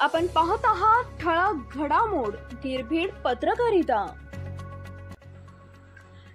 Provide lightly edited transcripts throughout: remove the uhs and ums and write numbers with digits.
आपण पाहत आहात ठळक घडामोड निर्भीड पत्रकारिता।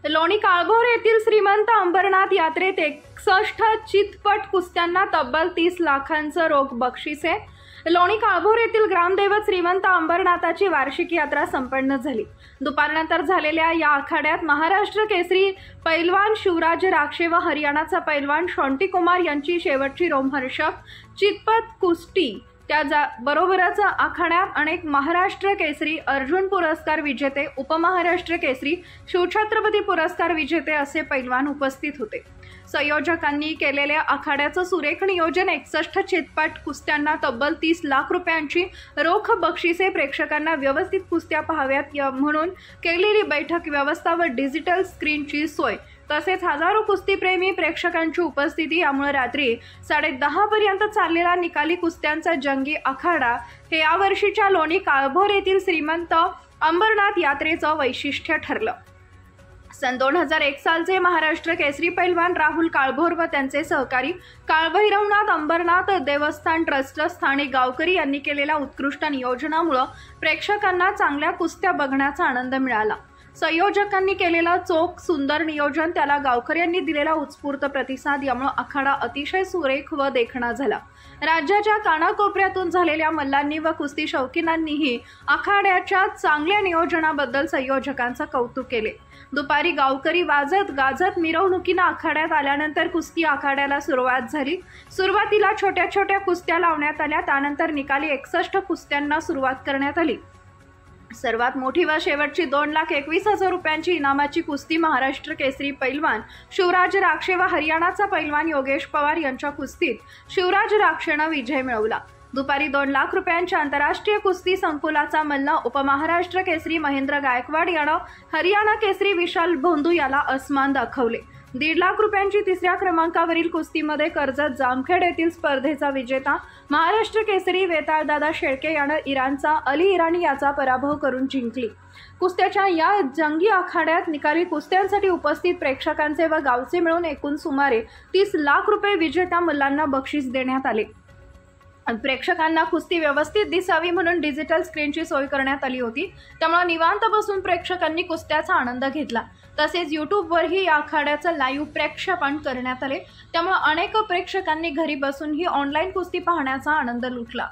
लोणी काळभोर येथील श्रीमंत अंबरनाथ यात्रेत 61 चितपट कुस्त्यांना तब्बल 30 लाखांचं रोख बक्षीस आहे। लोणी काळभोर येथील ग्रामदैवत श्रीमंत अंबरनाथाची वार्षिक यात्रा संपन्न झाली। दुपारनंतर झालेल्या या आखाड्यात महाराष्ट्र केसरी पैलवान शिवराज राक्षे व हरियाणाचा पैलवान शॉन्टी कुमार यांची शेवटची रोमहर्षक चितपट कुस्ती, त्याबरोबरच आखाड्यात अनेक महाराष्ट्र केसरी, अर्जुन पुरस्कार विजेते, उपमहाराष्ट्र केसरी, शिवछत्रपती पुरस्कार विजेते असे पैलवान उपस्थित होते। संयोजकांनी केलेल्या आखाड्याचं सुरेख नियोजन 61 चितपट कुस्त्यांना तब्बल 30 लाख रुपयांची रोख बक्षिसे, प्रेक्षकांना व्यवस्थित कुस्त्या पाहाव्यात म्हणून केलेली बैठक व्यवस्था व डिजिटल स्क्रीनची सोय तसेच हजारो कुस्तीप्रेमी प्रेक्षकांची उपस्थिती यामुळे रात्री 10:30 पर्यंत चाललेला निकाली कुस्त्यांचा जंगी आखाडा हे यावर्षीच्या लोणी काळभोर येथील श्रीमंत अंबरनाथ यात्रेचं वैशिष्ट्य ठरलं। सन 2001 सालचे महाराष्ट्र केसरी पैलवान राहुल काळभोर व त्यांचे सहकारी काळभैरवनाथ अंबरनाथ देवस्थान ट्रस्ट स्थानिक गावकरी यांनी केलेल्या उत्कृष्ट नियोजनामुळे प्रेक्षकांना चांगल्या कुस्त्या बघण्याचा आनंद मिळाला। संयोजकांनी केलेला चोख सुंदर नियोजन, त्याला गावकऱ्यांनी दिलेला उत्स्फूर्त प्रतिसाद यामुळे आखाडा अतिशय सुरेख व देखणा झाला। राज्याच्या कानाकोपऱ्यातून झालेल्या मल्लांनी व कुस्ती शौकीनांनीही आखाड्याच्या चांगल्या नियोजनाबद्दल संयोजकांचं कौतुक केले। दुपारी गावकरी वाजत गाजत मिरवणुकीनं आखाड्यात आल्यानंतर कुस्ती आखाड्याला सुरुवात झाली। सुरुवातीला छोट्या छोट्या कुस्त्या लावण्यात आल्या, त्यानंतर निकाली 61 कुस्त्यांना सुरुवात करण्यात आली। सर्वात मोठी व शेवटची 2,21,000 रुपयांची इनामाची कुस्ती महाराष्ट्र केसरी पैलवान शिवराज राक्षे व हरियाणाचा पैलवान योगेश पवार यांच्या कुस्तीत शिवराज राक्षेनं विजय मिळवला। दुपारी 2 लाख रुपयांच्या आंतरराष्ट्रीय कुस्ती संकुलाचा मल्ल उपमहाराष्ट्र केसरी महेंद्र गायकवाड यानं हरियाणा केसरी विशाल भोंदू याला अस्मान दाखवले। 1.5 लाख रुपयांची तिसऱ्या क्रमांकावरील कुस्तीमध्ये कर्जत जामखेड येथील स्पर्धेचा विजेता महाराष्ट्र केसरी वेताळदादा शेळके यानं इराणचा अली इराणी याचा पराभव करून जिंकली। कुस्त्याच्या या जंगी आखाड्यात निकाली कुस्त्यांसाठी उपस्थित प्रेक्षकांचे व गावचे मिळून एकूण सुमारे 30 लाख रुपये विजेत्या मल्लांना बक्षीस देण्यात आले। प्रेक्षकांना कुस्ती व्यवस्थित दिसावी म्हणून डिजिटल स्क्रीनची सोय करण्यात आली होती, त्यामुळे निवांत बसून प्रेक्षकांनी कुस्त्याचा आनंद घेतला। तसेच यूट्यूबवरही या आखाड्याचं लाईव्ह प्रक्षेपण करण्यात आले, त्यामुळे अनेक प्रेक्षकांनी घरी बसूनही ऑनलाईन कुस्ती पाहण्याचा आनंद लुटला।